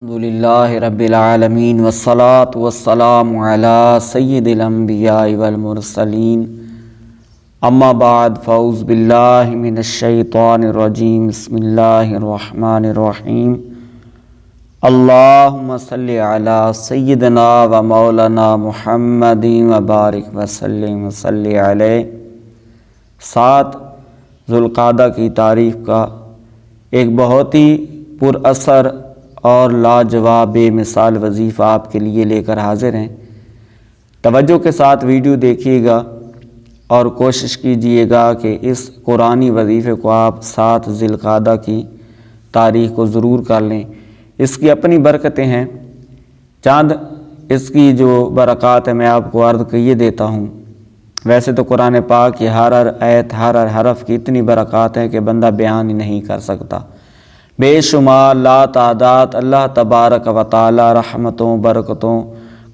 الحمدللہ رب العالمین والصلاة والسلام علی سید الانبیاء والمرسلین اما بعد فاعوذ باللہ من الشیطان الرجیم بسم اللہ الرحمن الرحیم اللہم صلی علی سیدنا و مولانا محمد وبارک وسلم وصلی علیہ۔ 7 ذوالقعدہ کی تاریخ کا ایک بہت ہی پر اثر اور لاجواب بے مثال وظیفہ آپ کے لیے لے کر حاضر ہیں۔ توجہ کے ساتھ ویڈیو دیکھیے گا اور کوشش کیجئے گا کہ اس قرآنی وظیفے کو آپ 7 ذوالقعدہ کی تاریخ کو ضرور کر لیں۔ اس کی اپنی برکتیں ہیں، چاند اس کی جو برکات ہے میں آپ کو عرض کیے دیتا ہوں۔ ویسے تو قرآن پاک کی ہر آیت ہر حرف کی اتنی برکات ہیں کہ بندہ بیان ہی نہیں کر سکتا۔ بے شمار لا تعداد اللہ تبارک و تعالی رحمتوں برکتوں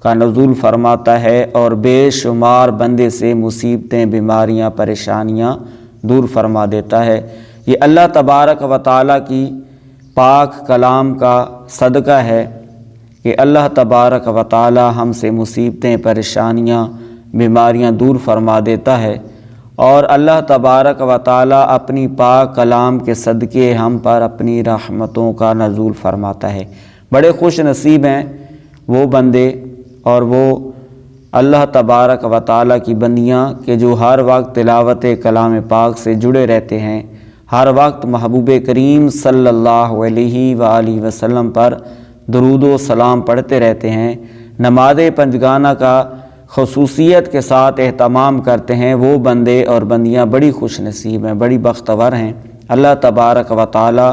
کا نزول فرماتا ہے اور بے شمار بندے سے مصیبتیں بیماریاں پریشانیاں دور فرما دیتا ہے۔ یہ اللہ تبارک و تعالی کی پاک کلام کا صدقہ ہے کہ اللہ تبارک و تعالی ہم سے مصیبتیں پریشانیاں بیماریاں دور فرما دیتا ہے، اور اللہ تبارک و تعالی اپنی پاک کلام کے صدقے ہم پر اپنی رحمتوں کا نزول فرماتا ہے۔ بڑے خوش نصیب ہیں وہ بندے اور وہ اللہ تبارک و تعالی کی بندیاں کہ جو ہر وقت تلاوت کلام پاک سے جڑے رہتے ہیں، ہر وقت محبوب کریم صلی اللہ علیہ وآلہ وسلم پر درود و سلام پڑھتے رہتے ہیں، نماز پنجگانہ کا خصوصیت کے ساتھ اہتمام کرتے ہیں۔ وہ بندے اور بندیاں بڑی خوش نصیب ہیں، بڑی بختور ہیں۔ اللہ تبارک و تعالی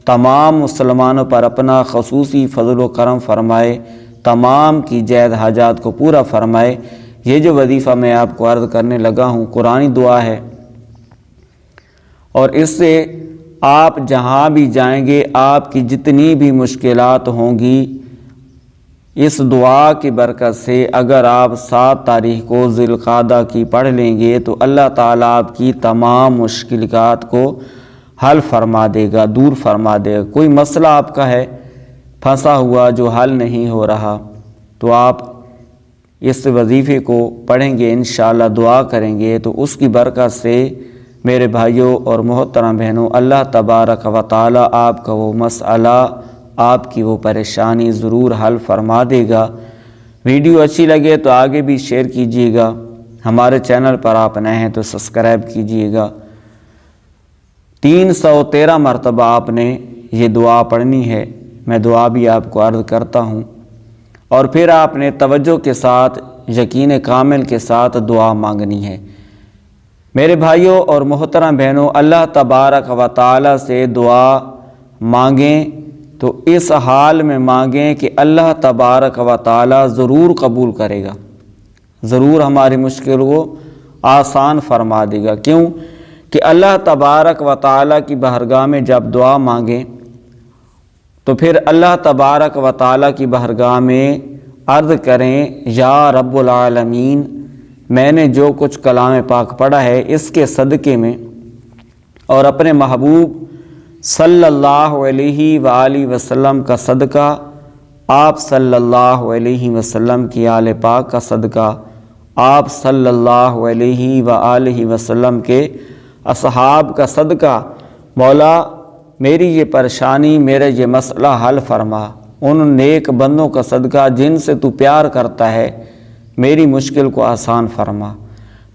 تمام مسلمانوں پر اپنا خصوصی فضل و کرم فرمائے، تمام کی جید حاجات کو پورا فرمائے۔ یہ جو وظیفہ میں آپ کو عرض کرنے لگا ہوں قرآنی دعا ہے، اور اس سے آپ جہاں بھی جائیں گے آپ کی جتنی بھی مشکلات ہوں گی، اس دعا کی برکت سے اگر آپ 7 تاریخ کو ذوالقعدہ کی پڑھ لیں گے تو اللہ تعالیٰ آپ کی تمام مشکلات کو حل فرما دے گا، دور فرما دے گا۔ کوئی مسئلہ آپ کا ہے پھنسا ہوا جو حل نہیں ہو رہا، تو آپ اس وظیفے کو پڑھیں گے، انشاءاللہ دعا کریں گے تو اس کی برکت سے میرے بھائیوں اور محترم بہنوں اللہ تبارک و تعالیٰ آپ کا وہ مسئلہ، آپ کی وہ پریشانی ضرور حل فرما دے گا۔ ویڈیو اچھی لگے تو آگے بھی شیئر کیجیے گا، ہمارے چینل پر آپ نئے ہیں تو سبسکرائب کیجیے گا۔ 313 مرتبہ آپ نے یہ دعا پڑھنی ہے، میں دعا بھی آپ کو عرض کرتا ہوں، اور پھر آپ نے توجہ کے ساتھ یقین کامل کے ساتھ دعا مانگنی ہے۔ میرے بھائیوں اور محترم بہنوں، اللہ تبارک و تعالی سے دعا مانگیں تو اس حال میں مانگیں کہ اللہ تبارک و تعالی ضرور قبول کرے گا، ضرور ہماری مشکل کو آسان فرما دے گا۔ کیوں کہ اللہ تبارک و تعالی کی بارگاہ میں جب دعا مانگیں تو پھر اللہ تبارک و تعالی کی بارگاہ میں عرض کریں، یا رب العالمین، میں نے جو کچھ کلام پاک پڑھا ہے اس کے صدقے میں اور اپنے محبوب صلی اللہ علیہ وآلہ وسلم کا صدقہ، آپ صلی اللہ علیہ وسلم کی آل پاک کا صدقہ، آپ صلی اللہ علیہ وآلہ وسلم کے اصحاب کا صدقہ، مولا میری یہ پریشانی، میرا یہ مسئلہ حل فرما۔ ان نیک بندوں کا صدقہ جن سے تو پیار کرتا ہے، میری مشکل کو آسان فرما۔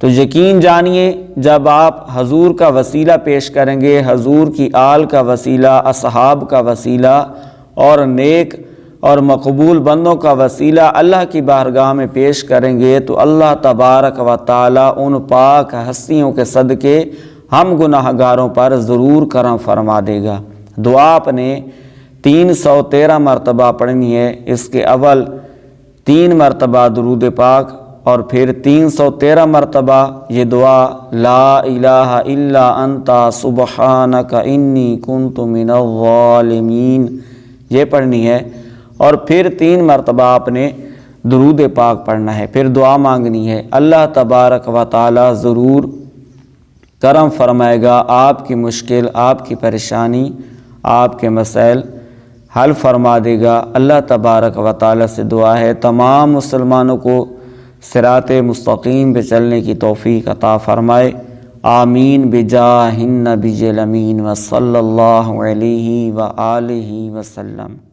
تو یقین جانیے جب آپ حضور کا وسیلہ پیش کریں گے، حضور کی آل کا وسیلہ، اصحاب کا وسیلہ اور نیک اور مقبول بندوں کا وسیلہ اللہ کی بارگاہ میں پیش کریں گے تو اللہ تبارک و تعالی ان پاک ہستیوں کے صدقے ہم گناہ گاروں پر ضرور کرم فرما دے گا۔ دعا آپ نے 313 مرتبہ پڑھنی ہے۔ اس کے اول 3 مرتبہ درود پاک اور پھر 313 مرتبہ یہ دعا لا الہ الا انت سبحانک انی کنت من الظالمین یہ پڑھنی ہے، اور پھر 3 مرتبہ آپ نے درود پاک پڑھنا ہے، پھر دعا مانگنی ہے۔ اللہ تبارک و تعالی ضرور کرم فرمائے گا، آپ کی مشکل، آپ کی پریشانی، آپ کے مسائل حل فرما دے گا۔ اللہ تبارک و تعالی سے دعا ہے تمام مسلمانوں کو صراط مستقیم پہ چلنے کی توفیق عطا فرمائے۔ آمین بجاہ النبی الامین و صلی اللہ علیہ وآلہ وسلم۔